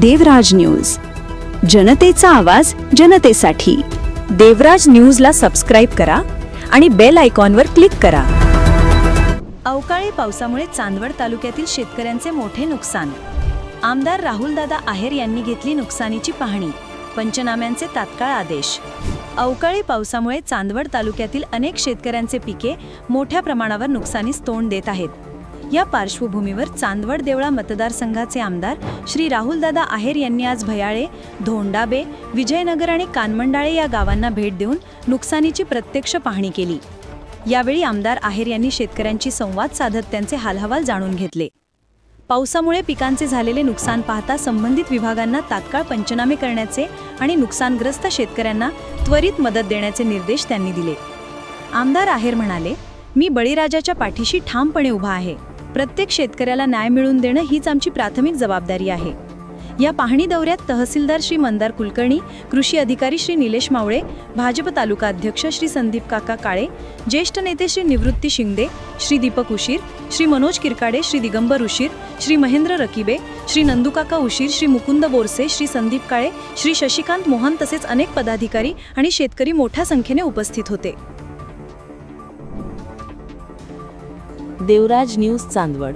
देवराज news, जनतेचा आवाज जनतेसाठी। देवराज न्यूजला सबस्क्राइब करा आणि बेल आयकॉनवर क्लिक करा। अवकाळी पावसामुळे चांदवड तालुक्यातील शेतकऱ्यांचे मोठे नुकसान। आमदार राहुलदादा आहेर यांनी घेतली नुकसानीची पाहणी, पंचनाम्यांचे तात्काळ आदेश। अवकाळी पावसामुळे चांदवड तालुक्यातील अनेक शेतकऱ्यांचे पिके मोठ्या प्रमाणावर नुकसानीस तोंड देत आहेत। या पार्श्वभूमीवर चांदवड देवळा मतदारसंघाचे आमदार श्री राहुलदादा आहेर यांनी आज भयाळे, धोंडाबे, विजयनगर आणि कानमंडाळे या गावांना भेट देऊन नुकसानीची प्रत्यक्ष पाहणी केली। यावेळी आमदार आहेर यांनी शेतकऱ्यांशी संवाद साधत त्यांचे हालहवाल जाणून घेतले। पावसामुळे पिकांचे झालेले नुकसान पाहता संबंधित विभागांना तात्काळ पंचनामे करण्याचे आणि नुकसानग्रस्त शेतकऱ्यांना त्वरित मदत देण्याचे निर्देश त्यांनी दिले। आमदार आहेर म्हणाले, मी बळीराजाच्या पाठीशी ठामपणे उभा आहे। प्रत्येक शेतकऱ्याला न्याय मिळवून देणं हीच आमची प्राथमिक जबाबदारी आहे। या पाहणी दौऱ्यात तहसीलदार श्री मंदार कुलकर्णी, कृषी अधिकारी श्री निलेश मावळे, भाजप तालुका अध्यक्ष श्री संदीप काका काळे, ज्येष्ठ नेते श्री निवृत्ती शिंदे, श्री दीपक उशीर, श्री मनोज किरकाडे, श्री दिगंबर उशीर, श्री महेंद्र रकीबे, श्री नंदुकाका उशीर, श्री मुकुंद बोरसे, श्री संदीप काळे, श्री शशिकांत मोहन तसेच अनेक पदाधिकारी आणि शेतकरी मोठ्या संख्येने उपस्थित होते। देवराज न्यूज चांदवड।